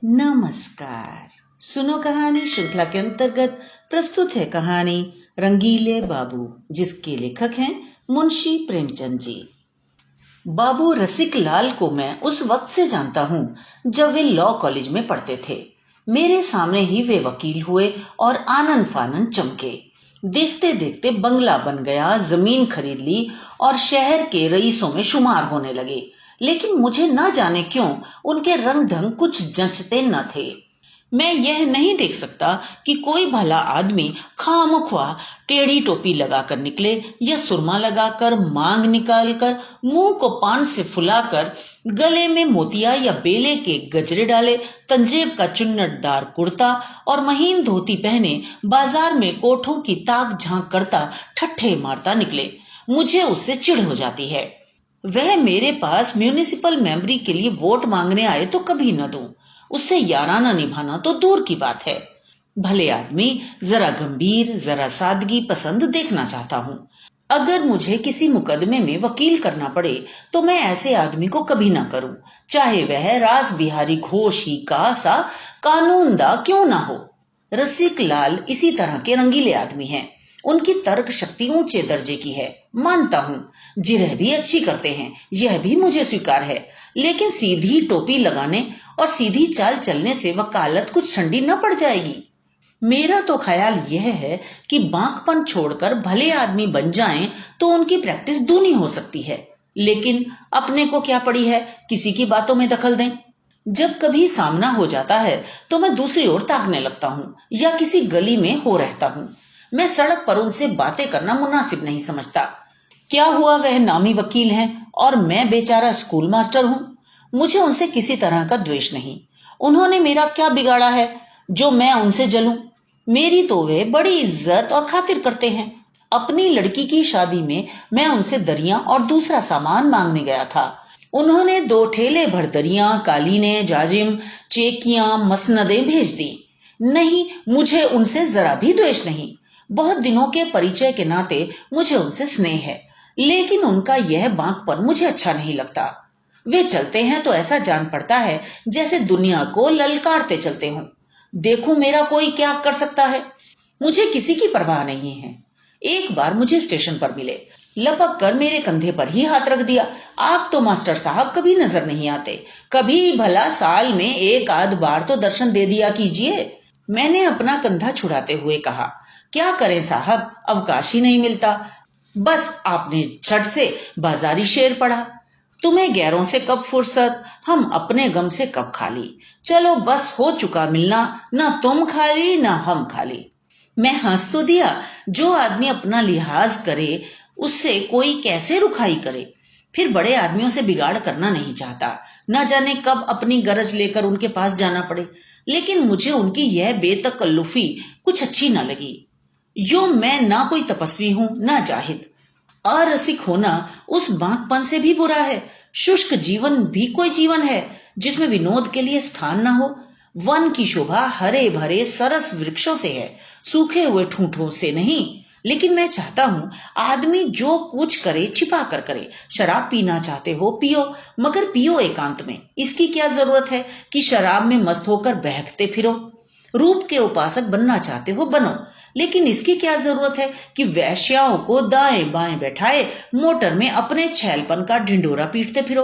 नमस्कार। सुनो कहानी श्रृंखला के अंतर्गत प्रस्तुत है कहानी रंगीले बाबू, जिसके लेखक हैं मुंशी प्रेमचंद जी। बाबू रसिक लाल को मैं उस वक्त से जानता हूँ जब वे लॉ कॉलेज में पढ़ते थे। मेरे सामने ही वे वकील हुए और आनन फानन चमके। देखते देखते बंगला बन गया, जमीन खरीद ली और शहर के रईसों में शुमार होने लगे। लेकिन मुझे न जाने क्यों उनके रंग ढंग कुछ जचते न थे। मैं यह नहीं देख सकता कि कोई भला आदमी खामख्वा टेढ़ी टोपी लगाकर निकले या सुरमा लगाकर, मांग निकालकर, मुंह को पान से फुलाकर, गले में मोतिया या बेले के गजरे डाले, तंजेब का चुन्नटदार कुर्ता और महीन धोती पहने बाजार में कोठों की ताक झांक करता ठट्ठे मारता निकले। मुझे उससे चिढ़ हो जाती है। वह मेरे पास म्यूनिसिपल मेंबरी के लिए वोट मांगने आए तो कभी न दूं। उससे याराना निभाना तो दूर की बात है। भले आदमी जरा गंभीर, जरा सादगी पसंद देखना चाहता हूँ। अगर मुझे किसी मुकदमे में वकील करना पड़े तो मैं ऐसे आदमी को कभी ना करूं, चाहे वह रास बिहारी घोष ही का सा कानूनदा क्यों ना हो। रसिक लाल इसी तरह के रंगीले आदमी हैं। उनकी तर्क शक्ति ऊंचे दर्जे की है, मानता हूं। जिरह भी अच्छी करते हैं, यह भी मुझे स्वीकार है। लेकिन सीधी टोपी लगाने और सीधी चाल चलने से वकालत कुछ ठंडी न पड़ जाएगी। मेरा तो ख्याल यह है कि बांकपन छोड़कर भले आदमी बन जाएं तो उनकी प्रैक्टिस दूनी हो सकती है। लेकिन अपने को क्या पड़ी है किसी की बातों में दखल दें। जब कभी सामना हो जाता है तो मैं दूसरी ओर ताकने लगता हूँ या किसी गली में हो रहता हूँ। मैं सड़क पर उनसे बातें करना मुनासिब नहीं समझता। क्या हुआ, वह नामी वकील हैं और मैं बेचारा स्कूल मास्टर हूँ। मुझे उनसे किसी तरह का द्वेष नहीं। उन्होंने मेरा क्या बिगाड़ा है जो मैं उनसे जलूं। मेरी तो वे बड़ी इज्जत और खातिर करते हैं। अपनी लड़की की शादी में मैं उनसे दरियां और दूसरा सामान मांगने गया था। उन्होंने 2 ठेले भर दरियां, कालीने, जाजिम, चेकियां, मसनदें भेज दी। नहीं, मुझे उनसे जरा भी द्वेष नहीं। बहुत दिनों के परिचय के नाते मुझे उनसे स्नेह है। लेकिन उनका यह बांकपन मुझे अच्छा नहीं लगता। वे चलते हैं तो ऐसा जान पड़ता है जैसे दुनिया को ललकारते चलते हों। देखूं मेरा कोई क्या कर सकता है। मुझे किसी की परवाह नहीं है। एक बार मुझे स्टेशन पर मिले, लपक कर मेरे कंधे पर ही हाथ रख दिया। आप तो मास्टर साहब कभी नजर नहीं आते, कभी भला साल में एक आध बार तो दर्शन दे दिया कीजिए। मैंने अपना कंधा छुड़ाते हुए कहा, क्या करें साहब, अवकाश ही नहीं मिलता। बस आपने झट से बाजारी शेर पढ़ा, तुम्हें गैरों से कब फुर्सत, हम अपने गम से कब खाली। चलो बस हो चुका मिलना, ना तुम खाली ना हम खाली। मैं हंस तो दिया। जो आदमी अपना लिहाज करे उससे कोई कैसे रुखाई करे। फिर बड़े आदमियों से बिगाड़ करना नहीं चाहता। न जाने कब अपनी गरज लेकर उनके पास जाना पड़े। लेकिन मुझे उनकी यह बेतकल्लुफी कुछ अच्छी न लगी। यो मैं ना कोई तपस्वी हूं ना जाहिद। अरसिक होना उस बांकपन से भी बुरा है। शुष्क जीवन भी कोई जीवन है जिसमें विनोद के लिए स्थान न हो। वन की शोभा हरे भरे सरस वृक्षों से है, सूखे हुए ठूंठों से नहीं। लेकिन मैं चाहता हूं आदमी जो कुछ करे छिपा कर करे। शराब पीना चाहते हो पियो, मगर पियो एकांत में। इसकी क्या जरूरत है कि शराब में मस्त होकर बहकते फिरो। रूप के उपासक बनना चाहते हो बनो, लेकिन इसकी क्या जरूरत है कि वैश्याओं को दाएं बाएं बैठाए मोटर में अपने छैलपन का ढिंडोरा पीटते फिरो।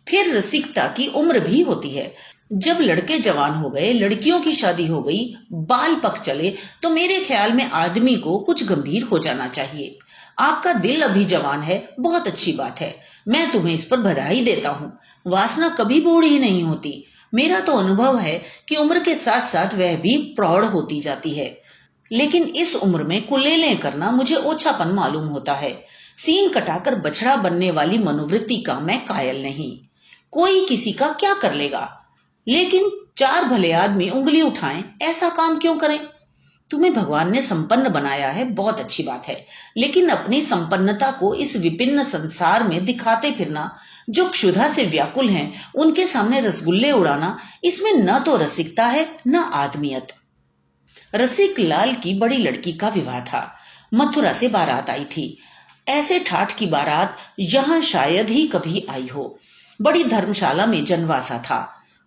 फिर रसिकता की उम्र भी होती है। जब लड़के जवान हो गए, लड़कियों की शादी हो गई, बाल पक चले, तो मेरे ख्याल में आदमी को कुछ गंभीर हो जाना चाहिए। आपका दिल अभी जवान है, बहुत अच्छी बात है। मैं तुम्हें इस पर बधाई देता हूँ। वासना कभी बूढ़ी नहीं होती। मेरा तो अनुभव है कि उम्र के साथ साथ वह भी प्रौढ़ होती जाती है। लेकिन इस उम्र में कुलेलें करना मुझे ओछापन मालूम होता है। सींग कटाकर बछड़ा बनने वाली मनोवृत्ति का मैं कायल नहीं। कोई किसी का क्या कर लेगा। लेकिन 4 भले आदमी उंगली उठाएं, ऐसा काम क्यों करें। तुम्हें भगवान ने संपन्न बनाया है, बहुत अच्छी बात है। लेकिन अपनी संपन्नता को इस विपिन्न संसार में दिखाते फिरना, जो क्षुधा से व्याकुल हैं उनके सामने रसगुल्ले उड़ाना, इसमें न तो रसिकता है न आदमियत। रसिक लाल की बड़ी लड़की का विवाह था। मथुरा से बारात आई थी। ऐसे ठाठ की बारात यहां शायद ही कभी आई हो। बड़ी धर्मशाला में जनवासा था।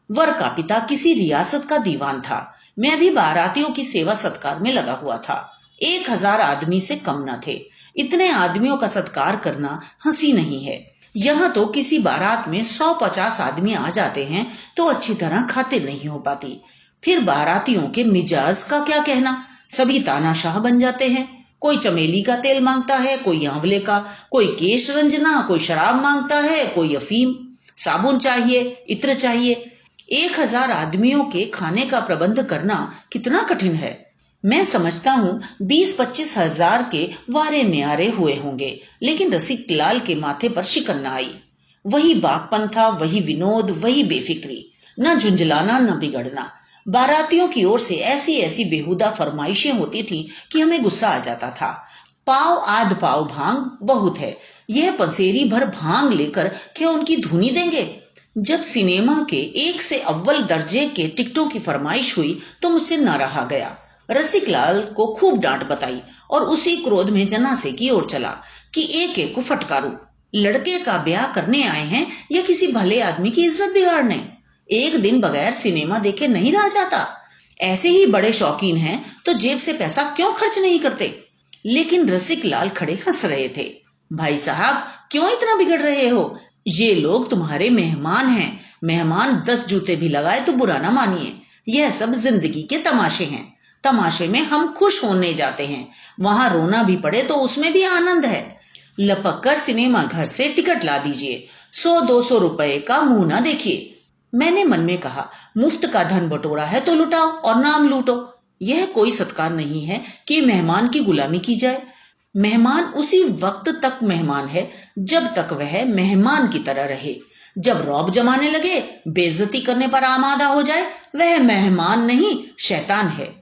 वर का पिता किसी रियासत का दीवान था। मैं भी बारातियों की सेवा सत्कार में लगा हुआ था। 1000 आदमी से कम न थे। इतने आदमियों का सत्कार करना हंसी नहीं है। यहाँ तो किसी बारात में 150 आदमी आ जाते हैं तो अच्छी तरह खातिर नहीं हो पाती। फिर बारातियों के मिजाज का क्या कहना, सभी तानाशाह बन जाते हैं। कोई चमेली का तेल मांगता है, कोई आंवले का, कोई केश रंजना, कोई शराब मांगता है, कोई अफीम। साबुन चाहिए, इत्र चाहिए। 1000 आदमियों के खाने का प्रबंध करना कितना कठिन है। मैं समझता हूँ 20-25 हजार के वारे न्यारे हुए होंगे, लेकिन रसिक लाल के माथे पर शिकन न आई। वही बागपन था, वही विनोद, वही बेफिक्री, न झुंझलाना न बिगड़ना। बारातियों की ओर से ऐसी ऐसी बेहुदा फरमाइशें होती थी कि हमें गुस्सा आ जाता था। पाव आध पाव भांग बहुत है, यह पंसेरी भर भांग लेकर क्या उनकी धुनी देंगे। जब सिनेमा के 1 से अव्वल दर्जे के टिकटों की फरमाइश हुई तो मुझसे न रहा गया। रसिक लाल को खूब डांट बताई और उसी क्रोध में जनासे की ओर चला कि एक एक को फटकारूं। लड़के का ब्याह करने आए हैं या किसी भले आदमी की इज्जत बिगाड़ने। एक दिन बगैर सिनेमा देखे नहीं रहा जाता। ऐसे ही बड़े शौकीन हैं तो जेब से पैसा क्यों खर्च नहीं करते। लेकिन रसिक लाल खड़े हंस रहे थे। भाई साहब, क्यों इतना बिगड़ रहे हो? ये लोग तुम्हारे मेहमान हैं। मेहमान 10 जूते भी लगाए तो बुरा ना मानिए। यह सब जिंदगी के तमाशे हैं। तमाशे में हम खुश होने जाते हैं, वहां रोना भी पड़े तो उसमें भी आनंद है। लपक कर सिनेमा घर से टिकट ला दीजिए। 100-200 रुपए का मुंह ना देखिए। मैंने मन में कहा, मुफ्त का धन बटोरा है तो लुटाओ और नाम लूटो। यह कोई सत्कार नहीं है कि मेहमान की गुलामी की जाए। मेहमान उसी वक्त तक मेहमान है जब तक वह मेहमान की तरह रहे। जब रौब जमाने लगे, बेइज्जती करने पर आमादा हो जाए, वह मेहमान नहीं शैतान है।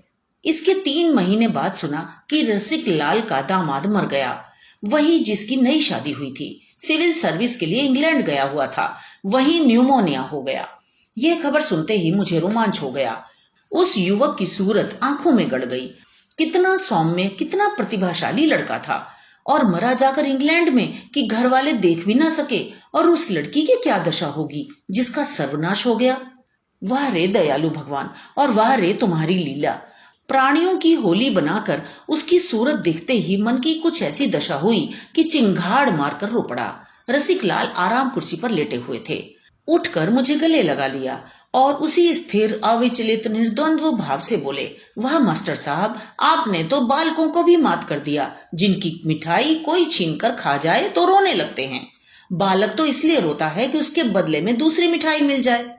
इसके 3 महीने बाद सुना कि रसिक लाल का दामाद मर गया, वही जिसकी नई शादी हुई थी। सिविल सर्विस के लिए इंग्लैंड गया हुआ था, वही न्यूमोनिया हो गया। यह खबर सुनते ही मुझे रोमांच हो गया। उस युवक की सूरत आंखों में गड़ गई। कितना सौम्य, कितना प्रतिभाशाली लड़का था, और मरा जाकर इंग्लैंड में कि घर वाले देख भी ना सके। और उस लड़की की क्या दशा होगी जिसका सर्वनाश हो गया। वाह रे दयालु भगवान, और वाह रे तुम्हारी लीला। प्राणियों की होली बनाकर उसकी सूरत देखते ही मन की कुछ ऐसी दशा हुई कि चिंगाड़ मारकर रो पड़ा। रसिक लाल आराम कुर्सी पर लेटे हुए थे। उठकर मुझे गले लगा लिया और उसी स्थिर, अविचलित, निर्द्वंद्व भाव से बोले, वाह मास्टर साहब, आपने तो बालकों को भी मात कर दिया। जिनकी मिठाई कोई छीन कर खा जाए तो रोने लगते हैं। बालक तो इसलिए रोता है कि उसके बदले में दूसरी मिठाई मिल जाए।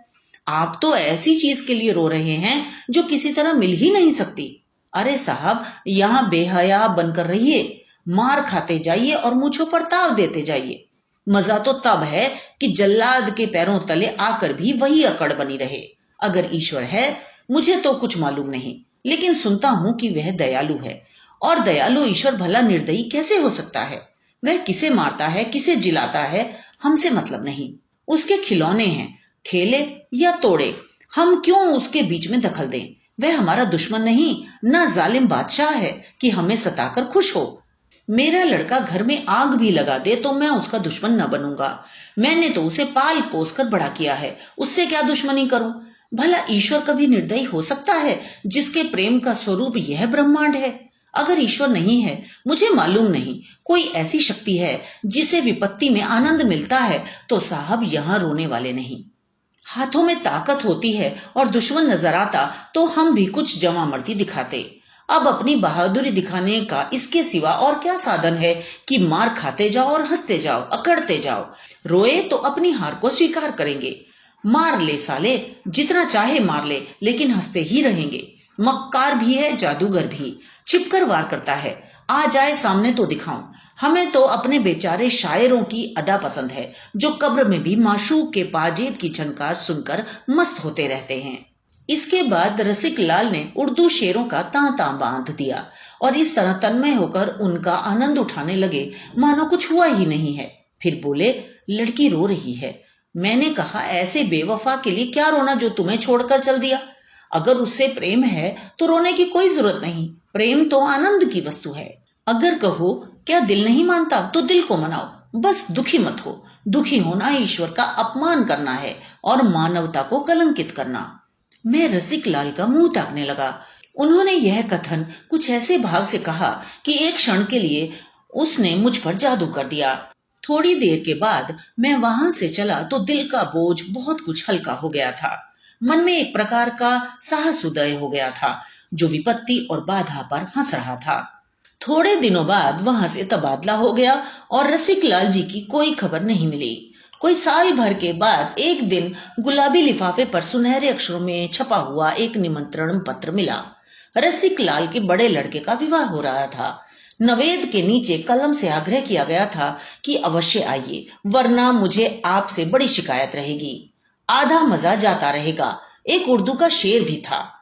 आप तो ऐसी चीज के लिए रो रहे हैं जो किसी तरह मिल ही नहीं सकती। अरे साहब, यहाँ बेहया बनकर रहिए, मार खाते जाइए और मुझों पर ताव देते जाइए। मजा तो तब है कि जल्लाद के पैरों तले आकर भी वही अकड़ बनी रहे। अगर ईश्वर है, मुझे तो कुछ मालूम नहीं, लेकिन सुनता हूं कि वह दयालु है। और दयालु ईश्वर भला निर्दयी कैसे हो सकता है? वह किसे मारता है, किसे जिलाता है, हमसे मतलब नहीं। उसके खिलौने हैं, खेले या तोड़े, हम क्यों उसके बीच में दखल दें? वह हमारा दुश्मन नहीं, न जालिम बादशाह है कि हमें सताकर खुश हो। मेरा लड़का घर में आग भी लगा दे तो मैं उसका दुश्मन न बनूंगा। मैंने तो उसे पाल पोस कर बड़ा किया है, उससे क्या दुश्मनी करूं? भला ईश्वर कभी निर्दयी हो सकता है, जिसके प्रेम का स्वरूप यह ब्रह्मांड है? अगर ईश्वर नहीं है, मुझे मालूम नहीं, कोई ऐसी शक्ति है जिसे विपत्ति में आनंद मिलता है, तो साहब यहाँ रोने वाले नहीं। हाथों में ताकत होती है और दुश्मन नजर आता तो हम भी कुछ जवामर्दी दिखाते। अब अपनी बहादुरी दिखाने का इसके सिवा और क्या साधन है कि मार खाते जाओ और हंसते जाओ, अकड़ते जाओ। रोए तो अपनी हार को स्वीकार करेंगे। मार ले साले, जितना चाहे मार ले, लेकिन हंसते ही रहेंगे। मक्कार भी है, जादूगर भी, छिपकर वार करता है। आ जाए सामने तो दिखाऊं। हमें तो अपने बेचारे शायरों की अदा पसंद है, जो कब्र में भी माशूक के पाजेब की झनकार सुनकर मस्त होते रहते हैं। इसके बाद रसिक लाल ने उर्दू शेरों का तांता बांध दिया और इस तरह तन्मय होकर उनका आनंद उठाने लगे मानो कुछ हुआ ही नहीं है। फिर बोले, लड़की रो रही है। मैंने कहा, ऐसे बेवफा के लिए क्या रोना जो तुम्हें छोड़कर चल दिया। अगर उससे प्रेम है तो रोने की कोई जरूरत नहीं। प्रेम तो आनंद की वस्तु है। अगर कहो क्या दिल नहीं मानता तो दिल को मनाओ। बस दुखी मत हो। दुखी होना ईश्वर का अपमान करना है और मानवता को कलंकित करना। मैं रसिक लाल का मुंह ताकने लगा। उन्होंने यह कथन कुछ ऐसे भाव से कहा कि एक क्षण के लिए उसने मुझ पर जादू कर दिया। थोड़ी देर के बाद मैं वहां से चला तो दिल का बोझ बहुत कुछ हल्का हो गया था। मन में एक प्रकार का साहस उदय हो गया था जो विपत्ति और बाधा पर हंस रहा था। थोड़े दिनों बाद वहां से तबादला हो गया और रसिक लाल जी की कोई खबर नहीं मिली। कोई साल भर के बाद एक दिन गुलाबी लिफाफे पर सुनहरे अक्षरों में छपा हुआ एक निमंत्रण पत्र मिला। रसिक लाल के बड़े लड़के का विवाह हो रहा था। नवेद के नीचे कलम से आग्रह किया गया था कि अवश्य आइए, वरना मुझे आपसे बड़ी शिकायत रहेगी। आधा मजा जाता रहेगा। एक उर्दू का शेर भी था,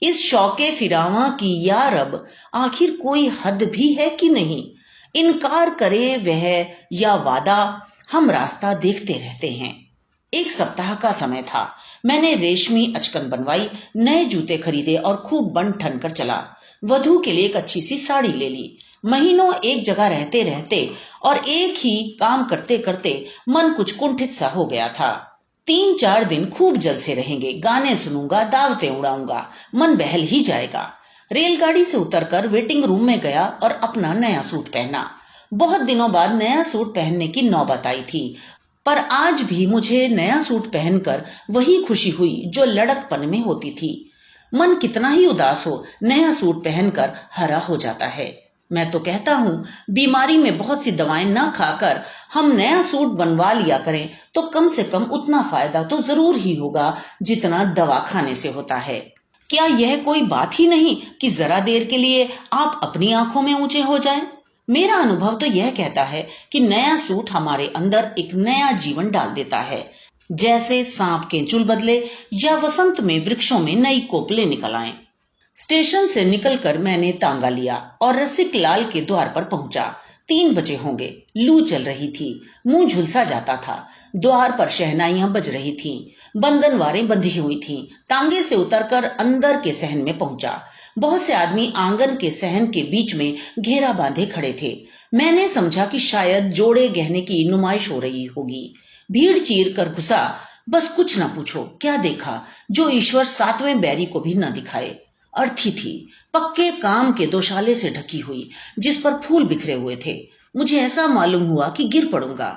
इस शौके फिरावा की या रब, आखिर कोई हद भी है कि नहीं। इनकार करे वह या वादा, हम रास्ता देखते रहते हैं। एक सप्ताह का समय था। मैंने रेशमी अचकन बनवाई, नए जूते खरीदे और खूब बन ठन कर चला। वधू के लिए एक अच्छी सी साड़ी ले ली। महीनों एक जगह रहते रहते और एक ही काम करते करते मन कुछ कुंठित सा हो गया था। 3-4 दिन खूब जलसे रहेंगे, गाने सुनूंगा, दावतें उड़ाऊंगा, मन बहल ही जाएगा। रेलगाड़ी से उतरकर वेटिंग रूम में गया और अपना नया सूट पहना। बहुत दिनों बाद नया सूट पहनने की नौबत आई थी, पर आज भी मुझे नया सूट पहनकर वही खुशी हुई जो लड़कपन में होती थी। मन कितना ही उदास हो, नया सूट पहनकर हरा हो जाता है। मैं तो कहता हूँ, बीमारी में बहुत सी दवाएं ना खाकर हम नया सूट बनवा लिया करें तो कम से कम उतना फायदा तो जरूर ही होगा जितना दवा खाने से होता है। क्या यह कोई बात ही नहीं कि जरा देर के लिए आप अपनी आंखों में ऊंचे हो जाएं? मेरा अनुभव तो यह कहता है कि नया सूट हमारे अंदर एक नया जीवन डाल देता है, जैसे सांप के चुल बदले या वसंत में वृक्षों में नई कोपलें निकल आएं। स्टेशन से निकलकर मैंने तांगा लिया और रसिक लाल के द्वार पर पहुंचा। 3 बजे होंगे। लू चल रही थी, मुंह झुलसा जाता था। द्वार पर शहनाइयां बज रही थीं, बंधनवारें बंधी हुई थीं। तांगे से उतरकर अंदर के सहन में पहुंचा। बहुत से आदमी आंगन के सहन के बीच में घेरा बांधे खड़े थे। मैंने समझा कि शायद जोड़े गहने की नुमाइश हो रही होगी। भीड़ चीर कर घुसा। बस कुछ न पूछो, क्या देखा जो ईश्वर 7वें बैरी को भी न दिखाए। अर्थी थी, पक्के काम के दोशाले से ढकी हुई, जिस पर फूल बिखरे हुए थे। मुझे ऐसा मालूम हुआ कि गिर पड़ूंगा।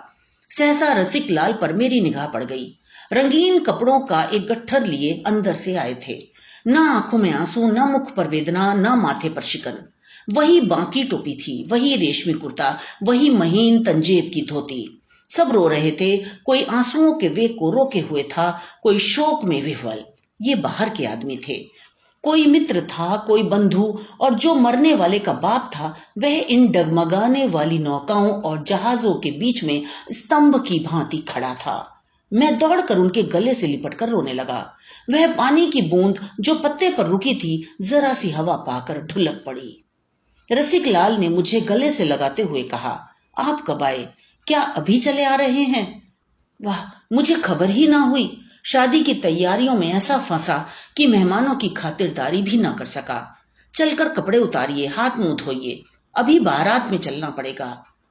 सहसा रसिक लाल पर मेरी निगाह पड़ गई। रंगीन कपड़ों का एक गट्ठर लिए अंदर से आए थे। न आंखों में आंसू, न मुख पर वेदना, न माथे पर शिकन। वही बांकी टोपी थी, वही रेशमी कुर्ता, वही महीन तंजेब की धोती। सब रो रहे थे। कोई आंसुओं के वेग को रोके हुए था, कोई शोक में विह्वल। ये बाहर के आदमी थे। कोई मित्र था, कोई बंधु, और जो मरने वाले का बाप था वह इन डगमगाने वाली नौकाओं और जहाजों के बीच में स्तंभ की भांति खड़ा था। मैं दौड़कर उनके गले से लिपटकर रोने लगा। वह पानी की बूंद जो पत्ते पर रुकी थी, जरा सी हवा पाकर ढुलक पड़ी। रसिक लाल ने मुझे गले से लगाते हुए कहा, आप कब आए? क्या अभी चले आ रहे हैं? वाह, मुझे खबर ही ना हुई। शादी की तैयारियों में ऐसा फंसा कि मेहमानों की खातिरदारी भी ना कर सका। चलकर कपड़े उतारिए, हाथ मुंह धोइए, अभी बारात में चलना पड़ेगा।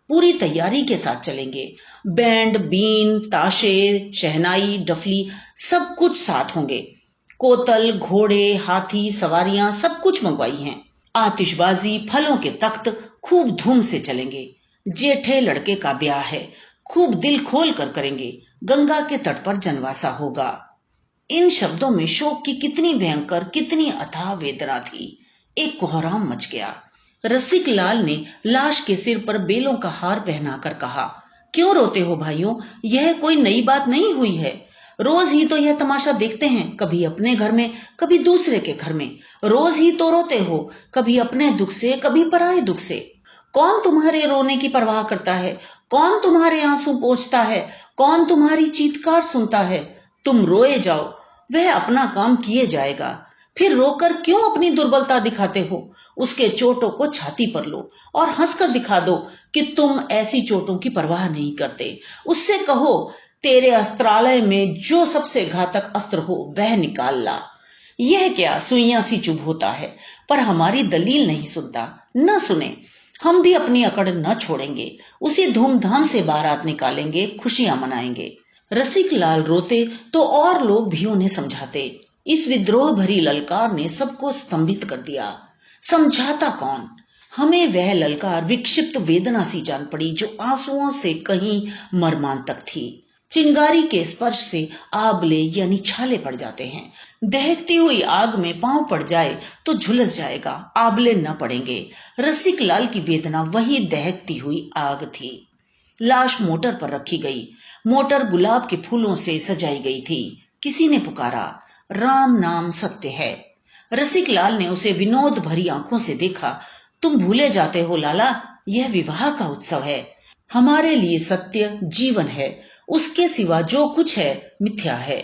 पूरी तैयारी के साथ चलेंगे। बैंड, बीन, ताशे, शहनाई, डफली, सब कुछ साथ होंगे। कोतल, घोड़े, हाथी, सवारियां सब कुछ मंगवाई हैं। आतिशबाजी, फलों के तख्त, खूब धूम से चलेंगे। जेठे लड़के का ब्याह है, खूब दिल खोल कर करेंगे। गंगा के तट पर जनवासा होगा। इन शब्दों में शोक की कितनी भयंकर, कितनी अथाह वेदना थी। एक कोहराम मच गया। रसिक लाल ने लाश के सिर पर बेलों का हार पहनाकर कहा, क्यों रोते हो भाइयों? यह कोई नई बात नहीं हुई है। रोज ही तो यह तमाशा देखते हैं, कभी अपने घर में, कभी दूसरे के घर में। रोज ही तो रोते हो, कभी अपने दुख से, कभी पराये दुख से। कौन तुम्हारे रोने की परवाह करता है? कौन तुम्हारे आंसू पोंछता है? कौन तुम्हारी चीत्कार सुनता है? तुम रोए जाओ, वह अपना काम किए जाएगा। फिर रोकर क्यों अपनी दुर्बलता दिखाते हो? उसके चोटों को छाती पर लो और हंसकर दिखा दो कि तुम ऐसी चोटों की परवाह नहीं करते। उससे कहो, तेरे अस्त्रालय में जो सबसे घातक अस्त्र हो वह निकाल ला। यह क्या सुइयां सी चुभ होता है, पर हमारी दलील नहीं सुनता। न सुने। हम भी अपनी अकड़ न छोड़ेंगे, उसी धूमधाम से बारात निकालेंगे, खुशियां मनाएंगे। रसिक लाल रोते तो और लोग भी उन्हें समझाते। इस विद्रोह भरी ललकार ने सबको स्तंभित कर दिया। समझाता कौन? हमें वह ललकार विक्षिप्त वेदना सी जान पड़ी जो आंसुओं से कहीं मर्मांतक थी। चिंगारी के स्पर्श से आबले यानी छाले पड़ जाते हैं। दहकती हुई आग में पांव पड़ जाए तो झुलस जाएगा, आबले न पड़ेंगे। रसिक लाल की वेदना वही दहकती हुई आग थी। लाश मोटर पर रखी गई। मोटर गुलाब के फूलों से सजाई गई थी। किसी ने पुकारा, राम नाम सत्य है। रसिक लाल ने उसे विनोद भरी आंखों से देखा। तुम भूले जाते हो लाला, यह विवाह का उत्सव है। हमारे लिए सत्य जीवन है, उसके सिवा जो कुछ है मिथ्या है।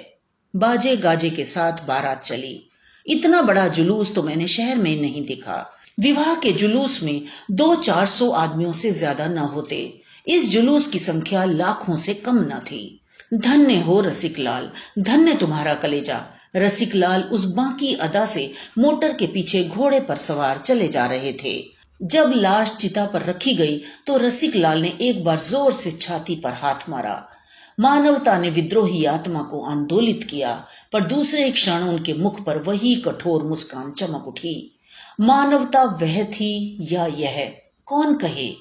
बाजे गाजे के साथ बारात चली। इतना बड़ा जुलूस तो मैंने शहर में नहीं देखा। विवाह के जुलूस में 200-400 आदमियों से ज्यादा न होते। इस जुलूस की संख्या लाखों से कम न थी। धन्य हो रसिक लाल, धन्य तुम्हारा कलेजा। रसिक लाल उस बांकी अदा से मोटर के पीछे घोड़े पर सवार चले जा रहे थे। जब लाश चिता पर रखी गई तो रसिक लाल ने एक बार जोर से छाती पर हाथ मारा। मानवता ने विद्रोही आत्मा को आंदोलित किया, पर दूसरे क्षण उनके मुख पर वही कठोर मुस्कान चमक उठी। मानवता वह थी या यह, कौन कहे।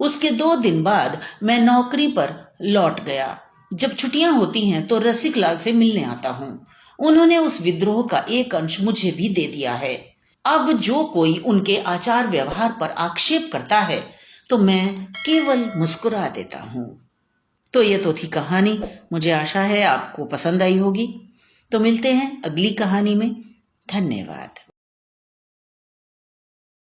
उसके 2 दिन बाद मैं नौकरी पर लौट गया। जब छुट्टियां होती हैं तो रसिक लाल से मिलने आता हूँ। उन्होंने उस विद्रोह का एक अंश मुझे भी दे दिया है। अब जो कोई उनके आचार व्यवहार पर आक्षेप करता है तो मैं केवल मुस्कुरा देता हूँ। तो ये तो थी कहानी। मुझे आशा है आपको पसंद आई होगी। तो मिलते हैं अगली कहानी में। धन्यवाद।